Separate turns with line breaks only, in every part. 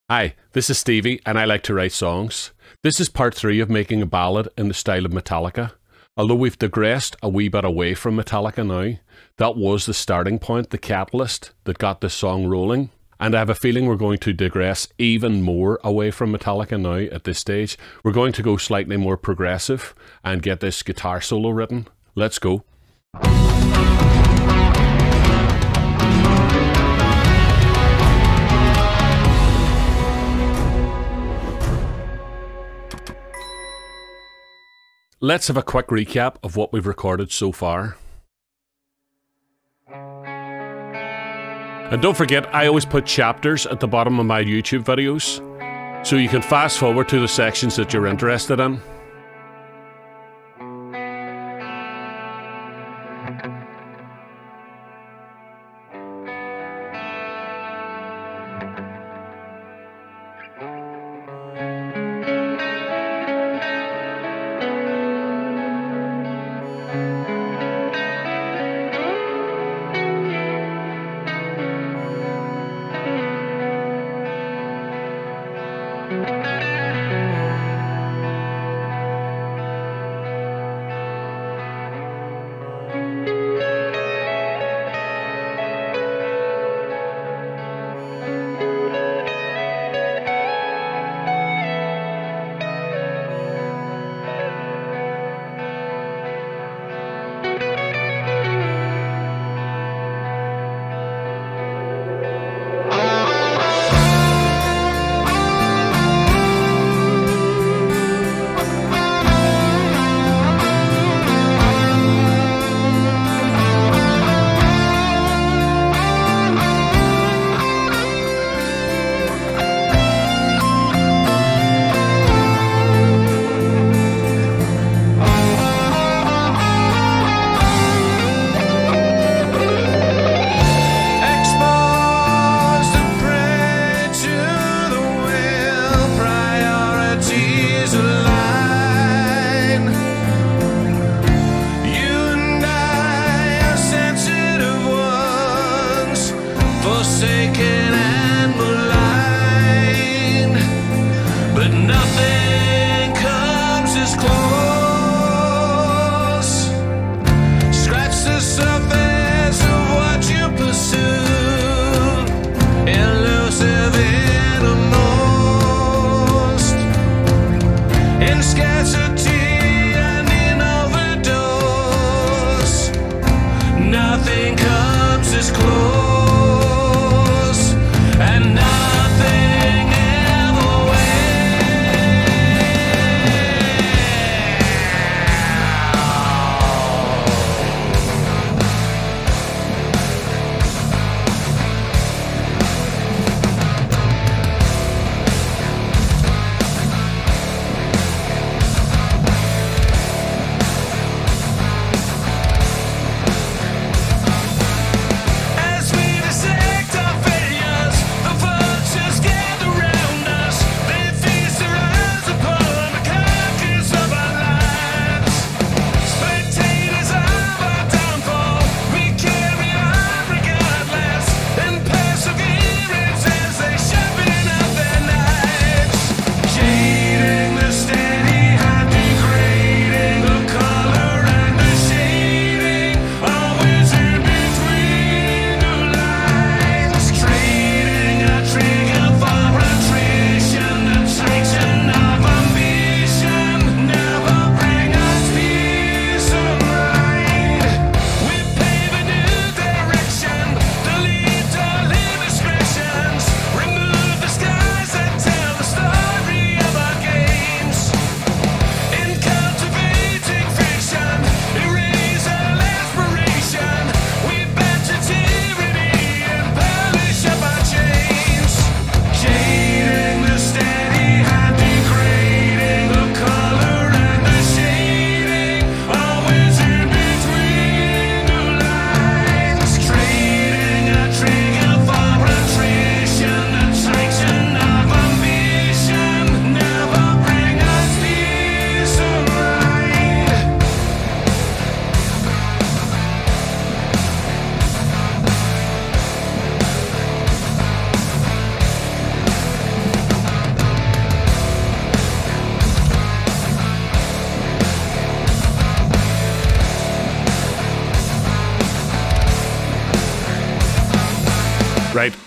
Hi, this is Stevie and I like to write songs. This is part 3 of making a ballad in the style of Metallica. Although we've digressed a wee bit away from Metallica now, that was the starting point, the catalyst that got this song rolling. And I have a feeling we're going to digress even more away from Metallica now at this stage. We're going to go slightly more progressive and get this guitar solo written. Let's go. Let's have a quick recap of what we've recorded so far. And don't forget, I always put chapters at the bottom of my YouTube videos, so you can fast forward to the sections that you're interested in.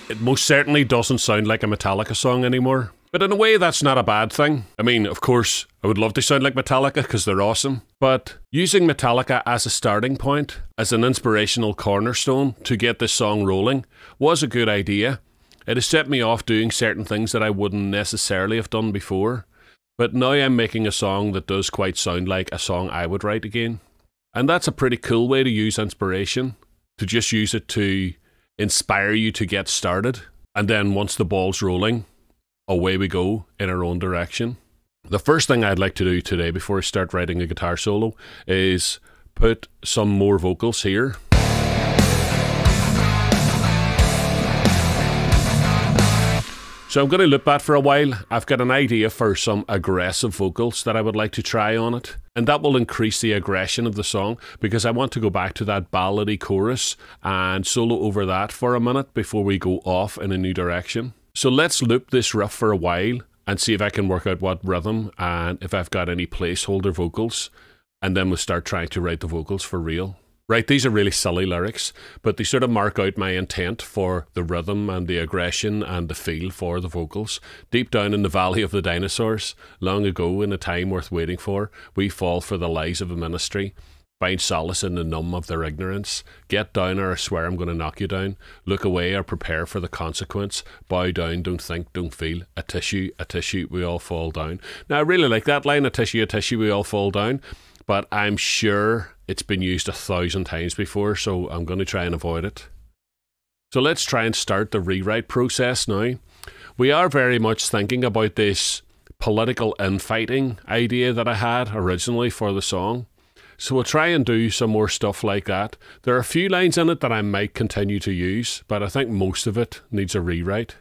It most certainly doesn't sound like a Metallica song anymore. But in a way, that's not a bad thing. I mean, of course, I would love to sound like Metallica because they're awesome. But using Metallica as a starting point, as an inspirational cornerstone to get this song rolling, was a good idea. It has set me off doing certain things that I wouldn't necessarily have done before. But now I'm making a song that does quite sound like a song I would write again. And that's a pretty cool way to use inspiration, to just use it to inspire you to get started. And then once the ball's rolling, away we go in our own direction. The first thing I'd like to do today before I start writing a guitar solo is put some more vocals here. So I'm going to loop that for a while. I've got an idea for some aggressive vocals that I would like to try on it. And that will increase the aggression of the song because I want to go back to that ballady chorus and solo over that for a minute before we go off in a new direction. So let's loop this riff for a while and see if I can work out what rhythm and if I've got any placeholder vocals. And then we'll start trying to write the vocals for real. Right, these are really silly lyrics, but they sort of mark out my intent for the rhythm and the aggression and the feel for the vocals. Deep down in the valley of the dinosaurs, long ago in a time worth waiting for, we fall for the lies of a ministry. Find solace in the numb of their ignorance. Get down or I swear I'm going to knock you down. Look away or prepare for the consequence. Bow down, don't think, don't feel. A tissue, we all fall down. Now I really like that line, a tissue, we all fall down. But I'm sure it's been used 1,000 times before, so I'm going to try and avoid it. So let's try and start the rewrite process now. We are very much thinking about this political infighting idea that I had originally for the song. So we'll try and do some more stuff like that. There are a few lines in it that I might continue to use, but I think most of it needs a rewrite.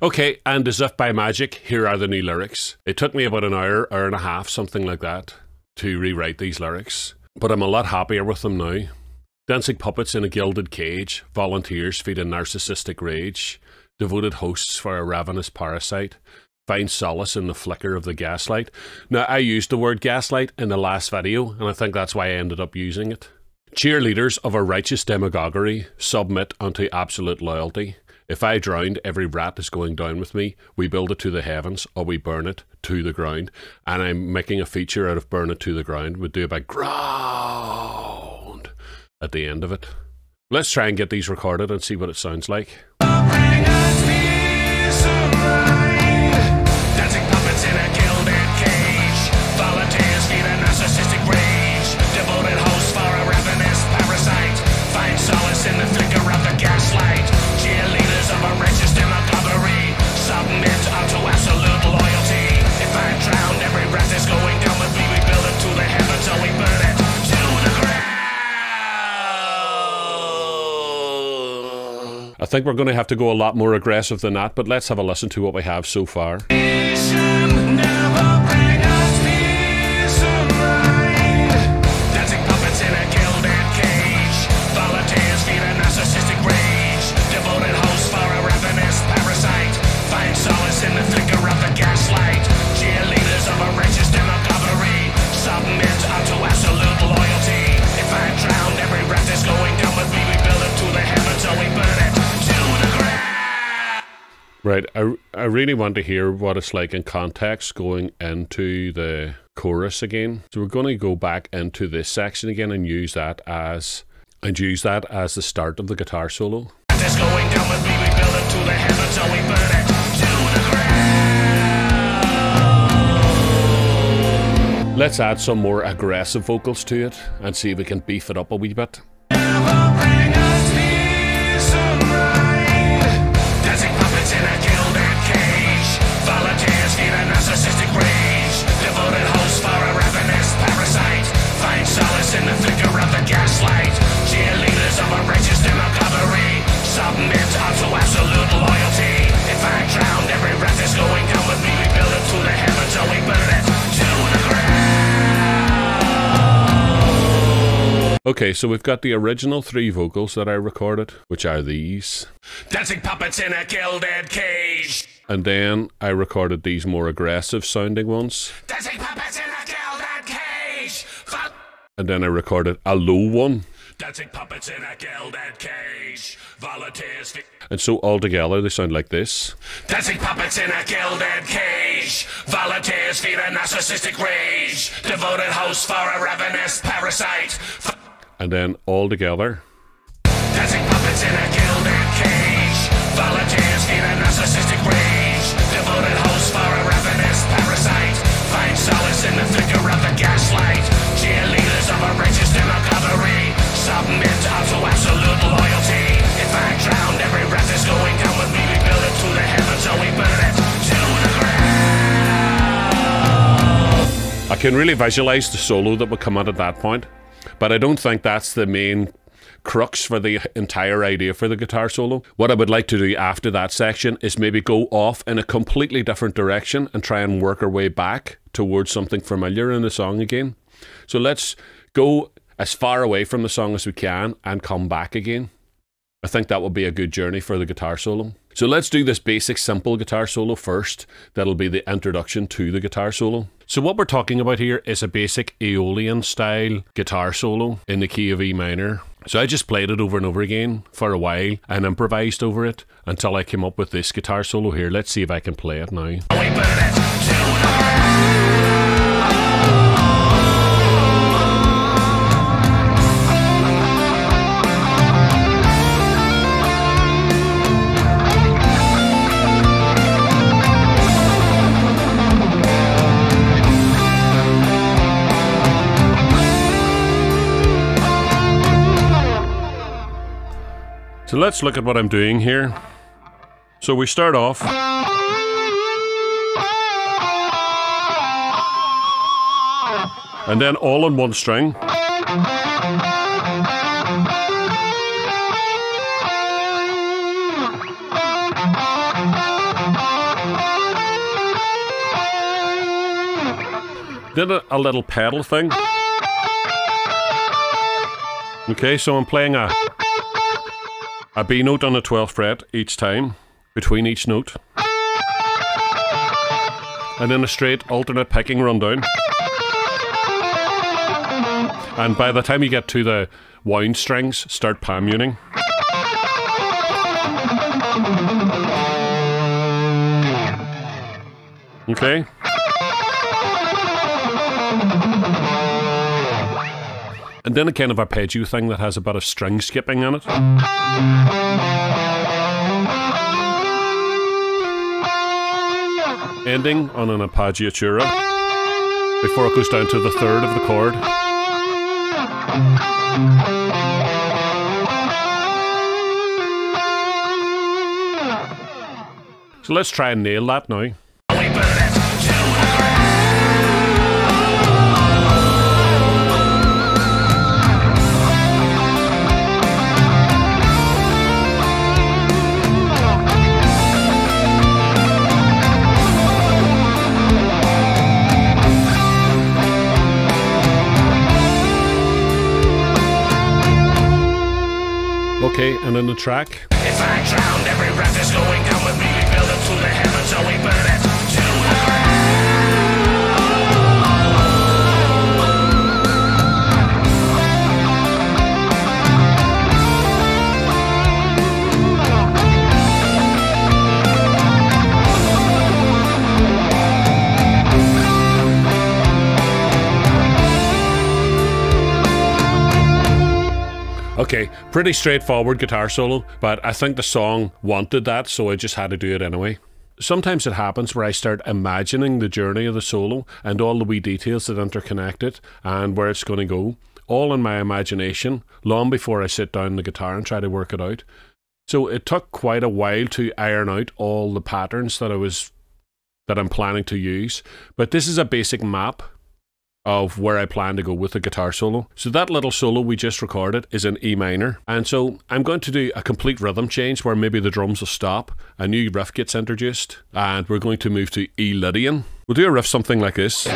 Okay, and as if by magic, here are the new lyrics. It took me about an hour and a half, something like that, to rewrite these lyrics. But I'm a lot happier with them now. Dancing puppets in a gilded cage, volunteers feed a narcissistic rage, devoted hosts for a ravenous parasite, find solace in the flicker of the gaslight. Now, I used the word gaslight in the last video, and I think that's why I ended up using it. Cheerleaders of a righteous demagoguery submit unto absolute loyalty. If I drowned, every rat is going down with me. We build it to the heavens, or we burn it to the ground. And I'm making a feature out of burn it to the ground. We'd do a big ground at the end of it. Let's try and get these recorded and see what it sounds like.
Dancing puppets in a gilded cage. Volunteers feed a narcissistic rage. Devoted hosts for a ravenous parasite. Find solace in the flicker of the gaslight. Cheerleaders of a righteous demagoguery submit unto absolute loyalty. If I drowned, every breath is going down with me. We build it to the heavens or we burn it to the ground.
I think we're going to have to go a lot more aggressive than that, but let's have a listen to what we have so far. Right, I really want to hear what it's like in context going into the chorus again. So we're going to go back into this section again and use that as the start of the guitar solo.
Going down with me, we build it to the heavens or we burn it to the ground.
Let's add some more aggressive vocals to it and see if we can beef it up a wee bit.
Narcissistic rage, devoted hosts for a ravenous parasite. Find solace in the flicker of the gaslight. Cheerleaders of a righteous demagoguery submit unto absolute loyalty. If I drowned, every breath is going down with me. We build it to the heavens or we burn it to the ground.
Okay, so we've got the original 3 vocals that I recorded, which are these.
Dancing puppets in a gilded cage.
And then I recorded these more aggressive sounding ones.
Dancing puppets in a gilded cage.
And then I recorded a low one.
Dancing puppets in a gilded cage. Volunteers.
And so all together they sound like this.
Dancing puppets in a gilded cage. Volunteers feed a narcissistic rage. Devoted hosts for a ravenous parasite.
And then all together.
Dancing puppets in a gilded cage. Volunteers feed a narcissistic rage. Devoted hosts for a ravenous parasite. Find solace in the flicker of the gaslight. Cheerleaders of a righteous demagoguery. Submit to absolute loyalty. If I drowned, every breath is going down with me. We build it to the heavens, so we burn it to the ground.
I can really visualize the solo that would come out at that point, but I don't think that's the main crux for the entire idea for the guitar solo. What I would like to do after that section is maybe go off in a completely different direction and try and work our way back towards something familiar in the song again. So let's go as far away from the song as we can and come back again. I think that will be a good journey for the guitar solo. So let's do this basic simple guitar solo first. That'll be the introduction to the guitar solo. So what we're talking about here is a basic Aeolian style guitar solo in the key of E minor. So I just played it over and over again for a while and improvised over it until I came up with this guitar solo here. Let's see if I can play it now. So let's look at what I'm doing here. So we start off. And then all on one string. Then a little pedal thing. Okay, so I'm playing a B note on the 12th fret each time, between each note. And then a straight alternate picking rundown. And by the time you get to the wound strings, start palm muting. Okay. And then a kind of arpeggio thing that has a bit of string skipping in it. Ending on an appoggiatura before it goes down to the third of the chord. So let's try and nail that now. Okay, and then the track.
If I drowned, every breath is going down with me. We build it to the heavens, so we burn it to the
Okay, pretty straightforward guitar solo, but I think the song wanted that, so I just had to do it anyway. Sometimes it happens where I start imagining the journey of the solo and all the wee details that interconnect it and where it's going to go, all in my imagination, long before I sit down the guitar and try to work it out. So it took quite a while to iron out all the patterns that I'm planning to use, but this is a basic map of where I plan to go with the guitar solo. So that little solo we just recorded is in E minor. And so I'm going to do a complete rhythm change where maybe the drums will stop, a new riff gets introduced, and we're going to move to E lydian. We'll do a riff something like this.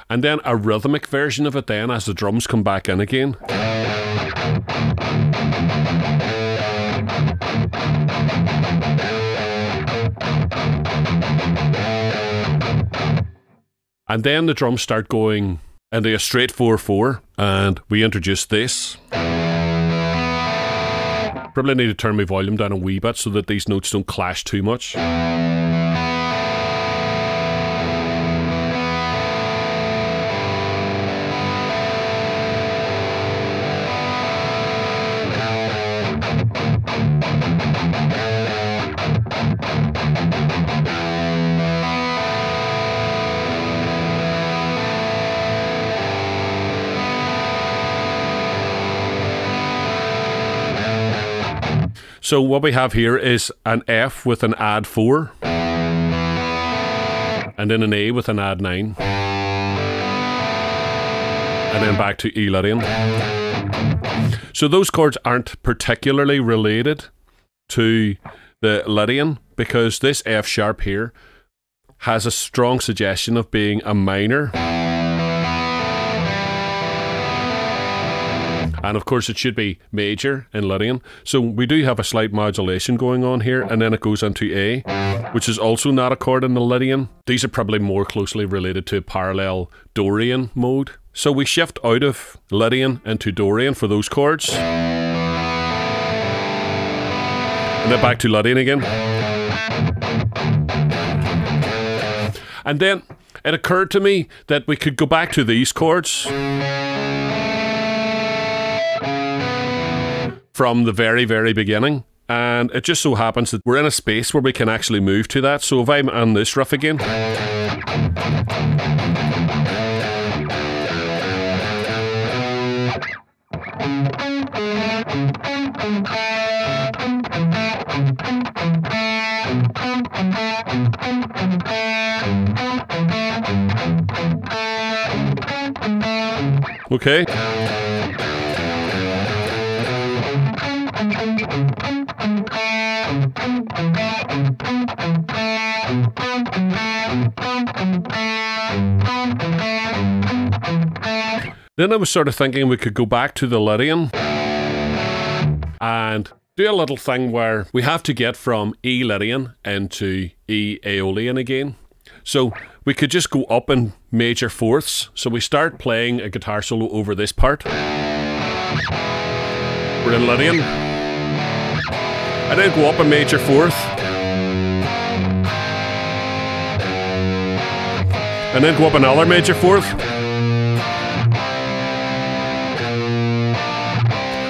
And then a rhythmic version of it then as the drums come back in again. And then the drums start going into a straight 4/4, and we introduce this. Probably need to turn my volume down a wee bit so that these notes don't clash too much. So what we have here is an F with an add 4, and then an A with an add 9, and then back to E lydian. So those chords aren't particularly related to the Lydian, because this F sharp here has a strong suggestion of being a minor. And of course it should be major in Lydian. So we do have a slight modulation going on here, and then it goes into A, which is also not a chord in the Lydian. These are probably more closely related to parallel Dorian mode. So we shift out of Lydian into Dorian for those chords. And then back to Lydian again. And then it occurred to me that we could go back to these chords from the very, very beginning, and it just so happens that we're in a space where we can actually move to that. So if I'm on this riff again, okay. Then I was sort of thinking we could go back to the Lydian and do a little thing where we have to get from E Lydian into E Aeolian again. So we could just go up in major fourths. So we start playing a guitar solo over this part. We're in Lydian. And then go up a major fourth. And then go up another major fourth.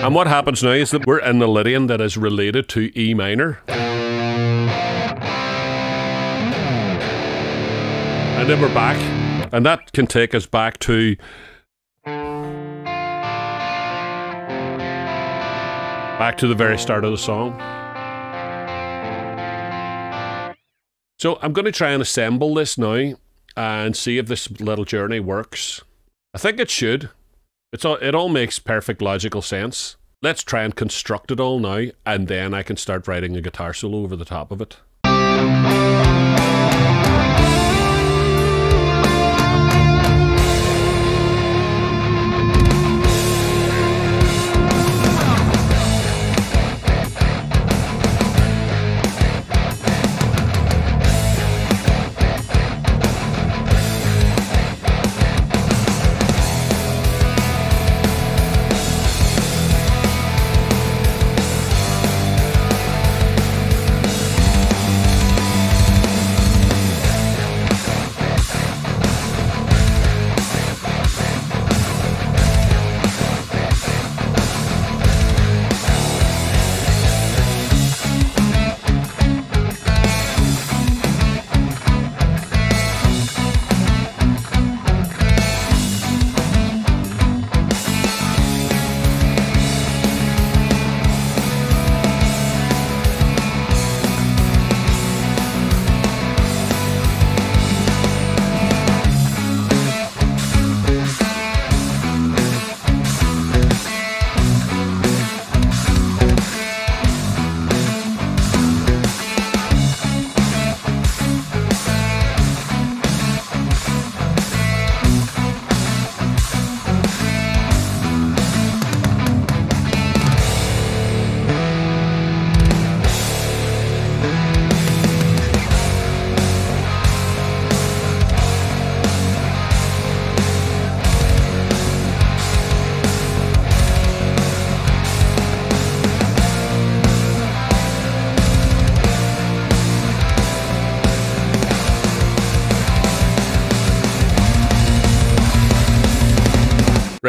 And what happens now is that we're in the Lydian that is related to E minor. And then we're back. And that can take us back to the very start of the song. So I'm going to try and assemble this now and see if this little journey works. I think it should. It all makes perfect logical sense. Let's try and construct it all now, and then I can start writing a guitar solo over the top of it.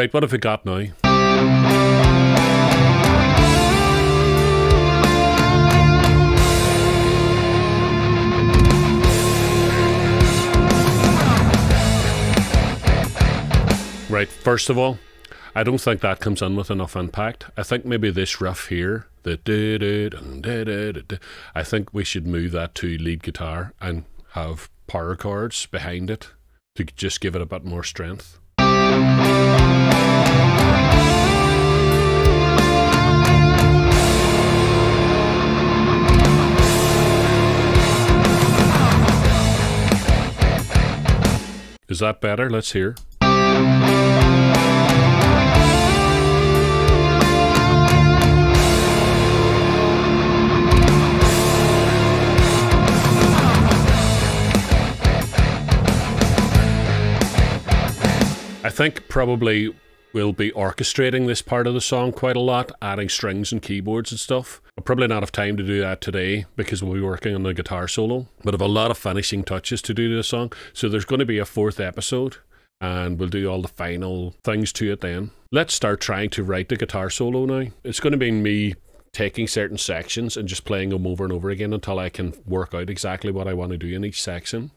Right, what have we got now? Right, first of all, I don't think that comes in with enough impact. I think maybe this riff here, the I think we should move that to lead guitar and have power chords behind it to just give it a bit more strength. Is that better? Let's hear. I think probably we'll be orchestrating this part of the song quite a lot, adding strings and keyboards and stuff. I'll probably not have time to do that today because we'll be working on the guitar solo, but I have a lot of finishing touches to do to the song. So there's going to be a 4th episode and we'll do all the final things to it then. Let's start trying to write the guitar solo now. It's going to be me taking certain sections and just playing them over and over again until I can work out exactly what I want to do in each section.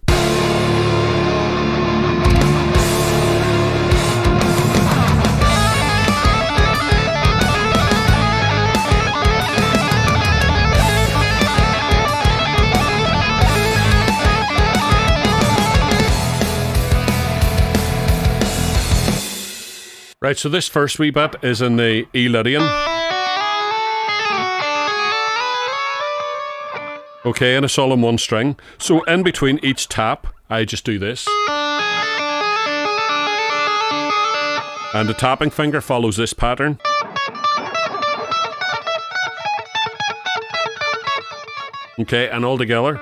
Right, so this first wee bit is in the E lydian. Okay, and it's all in one string. So in between each tap, I just do this. And the tapping finger follows this pattern. Okay, and all together.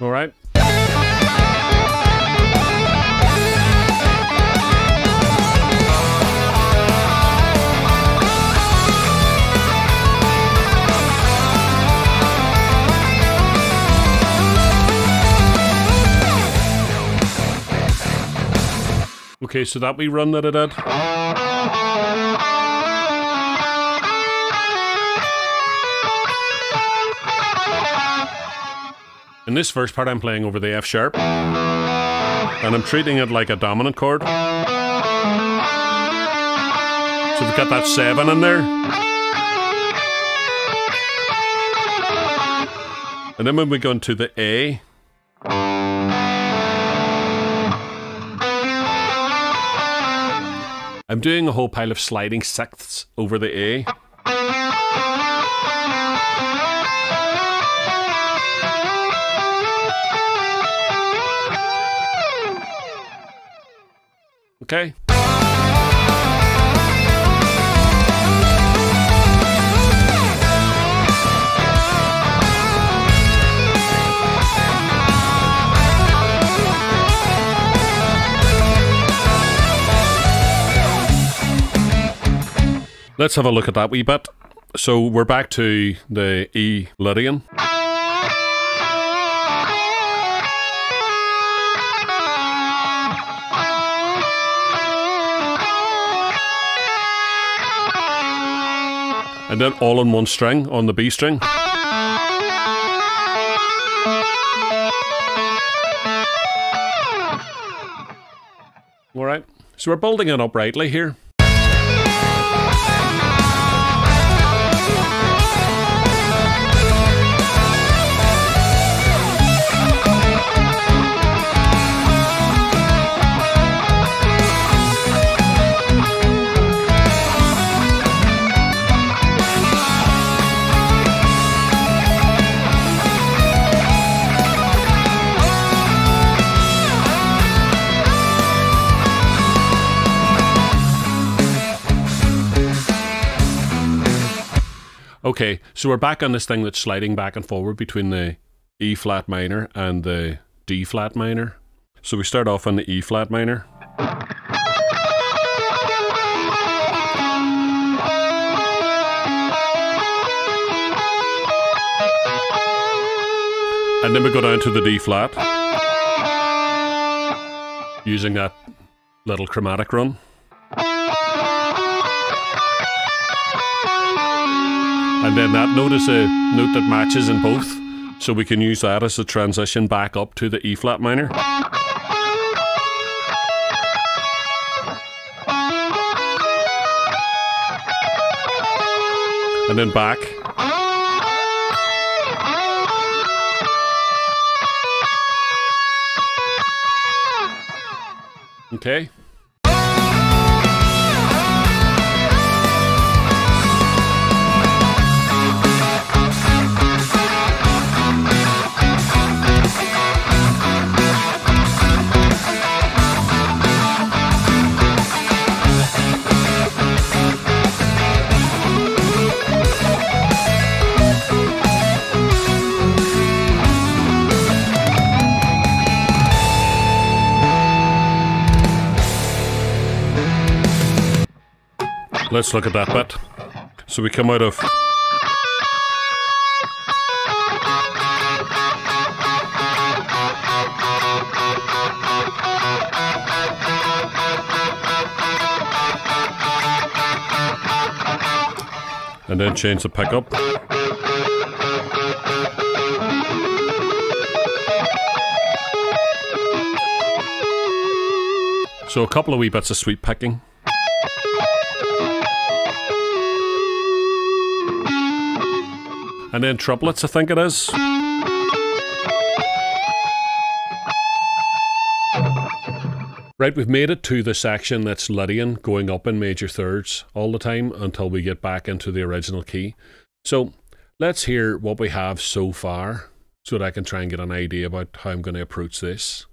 All right. Okay, so that wee run that I did. In this first part I'm playing over the F sharp and I'm treating it like a dominant chord. So we've got that 7 in there. And then when we go into the A, I'm doing a whole pile of sliding sixths over the A. Okay. Let's have a look at that wee bit. So we're back to the E lydian. And then all on one string, on the B string. Alright, so we're building it up rightly here. Okay, so we're back on this thing that's sliding back and forward between the E flat minor and the D flat minor. So we start off on the E flat minor. And then we go down to the D flat, using that little chromatic run. And then that note is a note that matches in both, so we can use that as a transition back up to the E flat minor. And then back. Okay. Let's look at that bit. So we come out of and then change the pickup. So a couple of wee bits of sweep picking. And then triplets, I think it is. Right, we've made it to the section that's Lydian, going up in major thirds all the time until we get back into the original key. So let's hear what we have so far so that I can try and get an idea about how I'm going to approach this.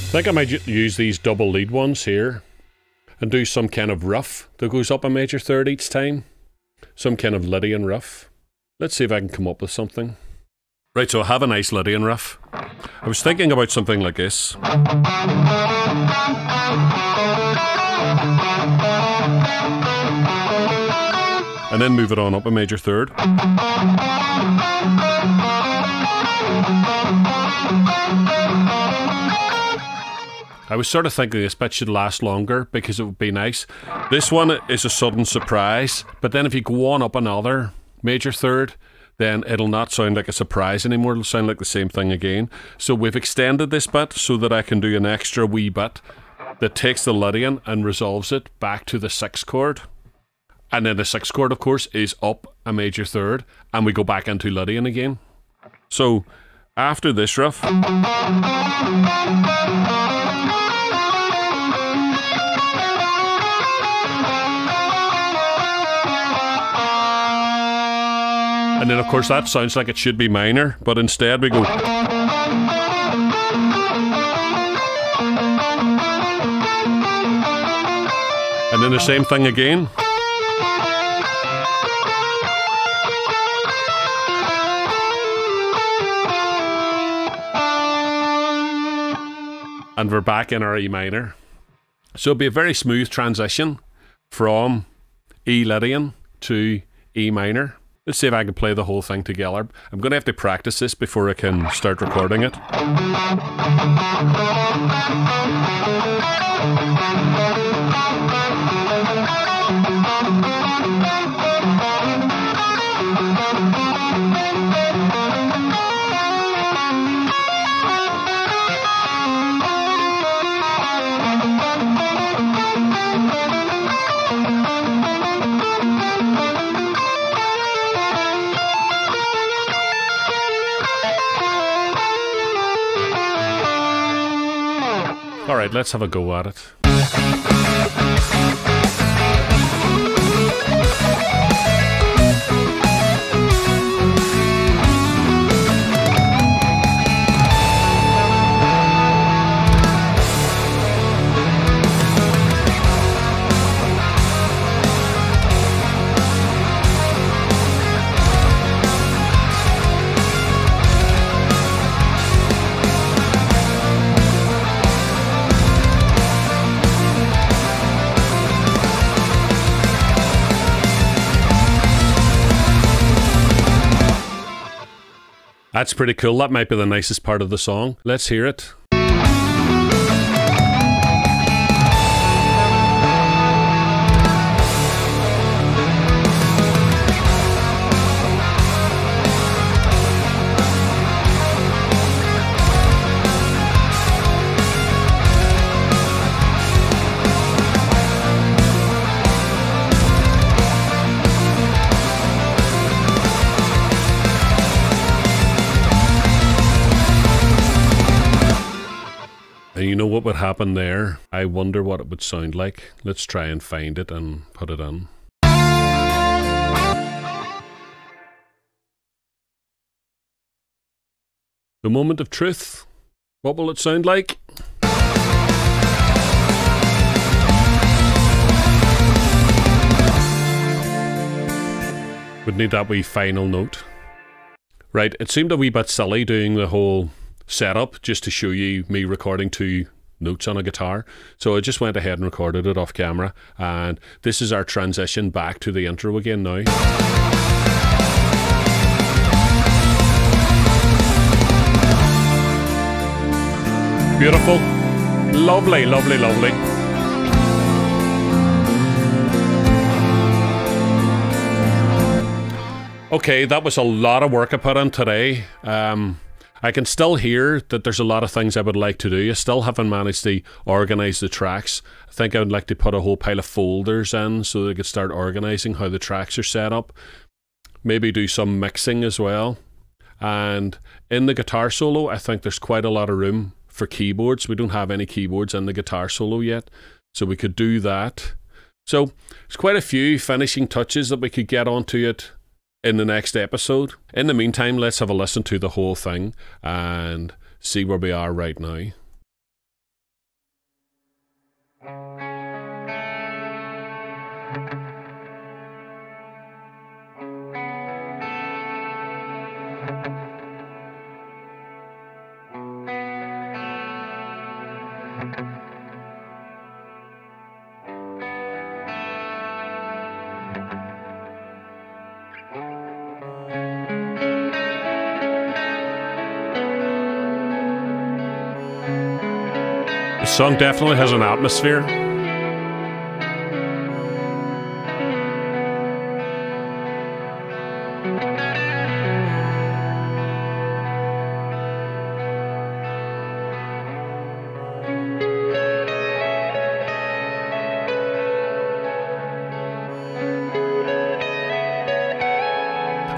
I think I might use these double lead ones here and do some kind of riff that goes up a major third each time. Some kind of Lydian riff. Let's see if I can come up with something. Right, so I have a nice Lydian riff. I was thinking about something like this. And then move it on up a major third. I was sort of thinking this bit should last longer because it would be nice. This one is a sudden surprise, but then if you go on up another major third, then it'll not sound like a surprise anymore. It'll sound like the same thing again. So we've extended this bit so that I can do an extra wee bit that takes the Lydian and resolves it back to the 6th chord. And then the 6th chord, of course, is up a major third, and we go back into Lydian again. So after this riff, and then of course that sounds like it should be minor, but instead we go. And then the same thing again. And we're back in our E minor. So it'll be a very smooth transition from E Lydian to E minor. Let's see if I can play the whole thing together. I'm going to have to practice this before I can start recording it. All right, let's have a go at it. That's pretty cool. That might be the nicest part of the song. Let's hear it. And you know what would happen there? I wonder what it would sound like. Let's try and find it and put it in. The moment of truth. What will it sound like? Would need that wee final note. Right, it seemed a wee bit silly doing the whole setup just to show you me recording 2 notes on a guitar, so I just went ahead and recorded it off camera, and this is our transition back to the intro again now. Beautiful, lovely, lovely, lovely. Okay, that was a lot of work I put in today. I can still hear that there's a lot of things I would like to do. I still haven't managed to organise the tracks. I think I would like to put a whole pile of folders in so that I could start organising how the tracks are set up. Maybe do some mixing as well. And in the guitar solo, I think there's quite a lot of room for keyboards. We don't have any keyboards in the guitar solo yet, so we could do that. So there's quite a few finishing touches that we could get onto it in the next episode. In the meantime, let's have a listen to the whole thing and see where we are right now. The song definitely has an atmosphere.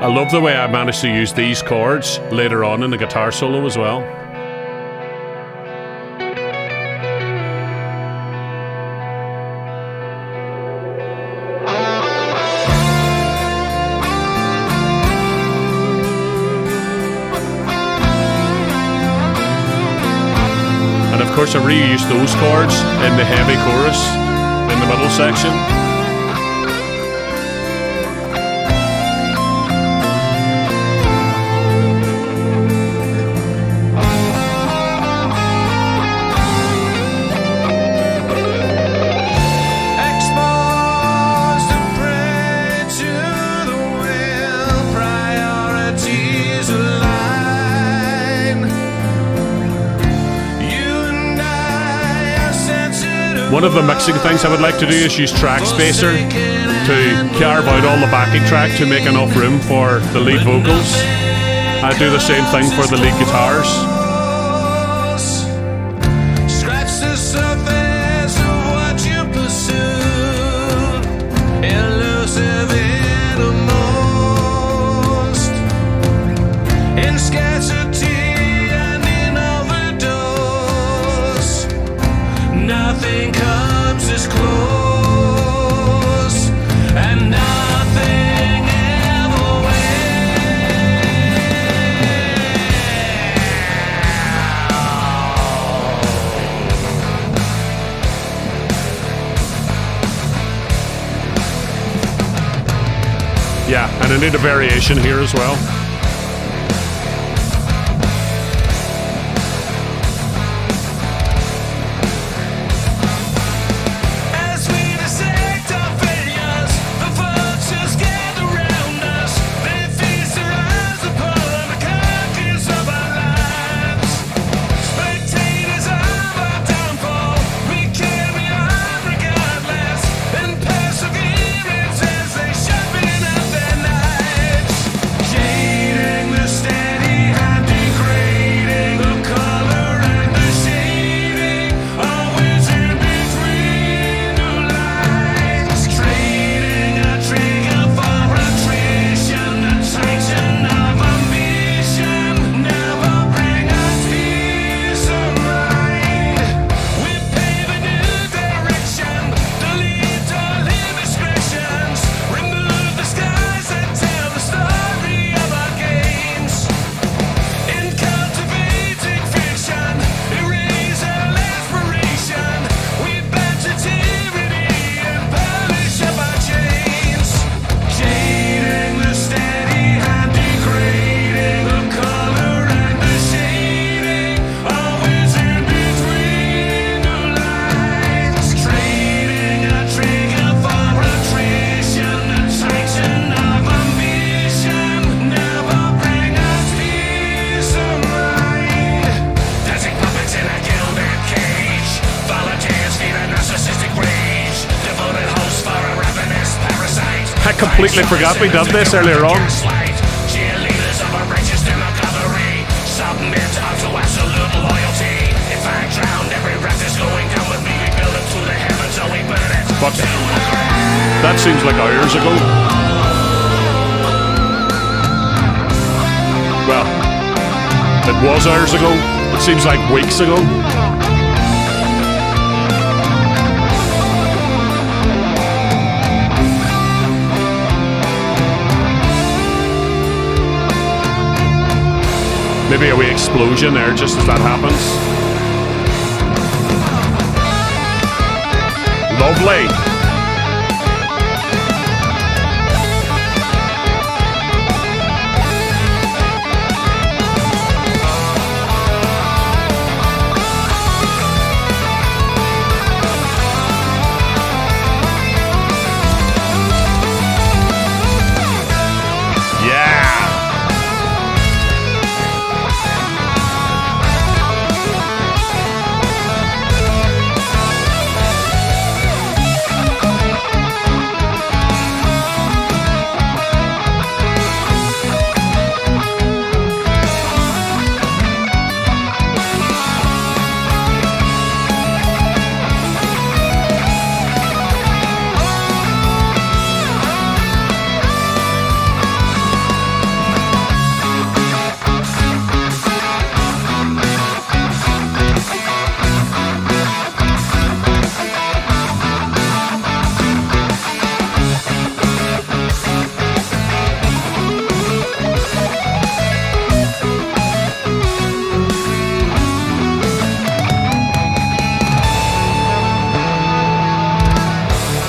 I love the way I managed to use these chords later on in the guitar solo as well. And of course I reused those chords in the heavy chorus in the middle section. One of the mixing things I would like to do is use track spacer to carve out all the backing track to make enough room for the lead vocals. I do the same thing for the lead guitars.
Scratch the surface of what you pursue, elusive innermost, in scarcity and in overdose. Nothing comes as close, and nothing ever will.
Yeah, and I need a variation here as well.
As we dissect our failures, the vultures gather round us. They feast their eyes upon the carcass of our lives. Spectators of our downfall, we carry on regardless, and perseverance as they sharpen up their knives. Jading the steady hand, degrading the color and the shading, always in between the lines. Trading a trigger for attrition, the titan of ambition, never bring us peace of mind. We pave a new direction, delete all indiscretions, remove the skies that tell the story of our games. In cultivating fiction, erase all aspiration, we batter tyranny and polish up our chains. Jading the steady hand, degrading the color and the shading, always in between the lines. Trading a trigger for attrition, the titan of ambition, never bring us peace of mind. Dancing puppets in a gilded cage, volunteers feed a narcissistic rage, devoted hosts for a ravenous parasite.
I completely forgot we did this earlier on.
Cheerleaders of a righteous demagoguery, submit unto absolute loyalty. If I drown, every breath is going down with me. We build it to the heavens, so we burn it
Fuck.
to the ground.
That seems like hours ago. Well, it was hours ago. It seems like weeks ago. Maybe a wee explosion there just as that happens. Lovely.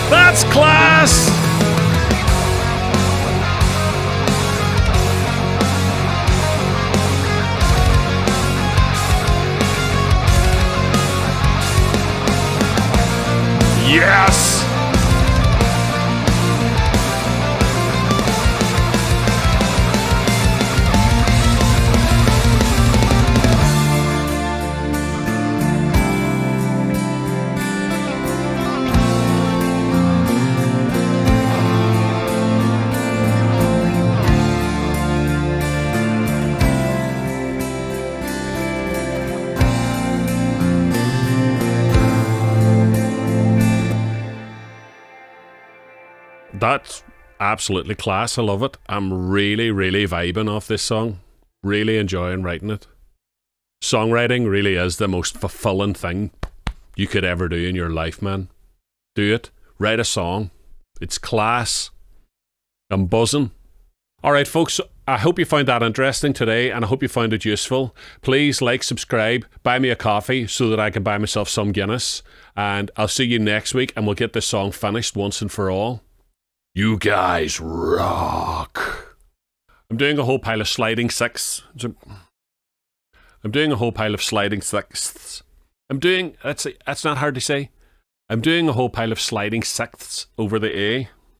That's class! Yes! That's absolutely class. I love it. I'm really, really vibing off this song. Really enjoying writing it. Songwriting really is the most fulfilling thing you could ever do in your life, man. Do it. Write a song. It's class. I'm buzzing. Alright folks, I hope you found that interesting today and I hope you found it useful. Please like, subscribe, buy me a coffee so that I can buy myself some Guinness. And I'll see you next week and we'll get this song finished once and for all. You guys rock. I'm doing a whole pile of sliding sixths. I'm doing a whole pile of sliding sixths. That's not hard to say. I'm doing a whole pile of sliding sixths over the A.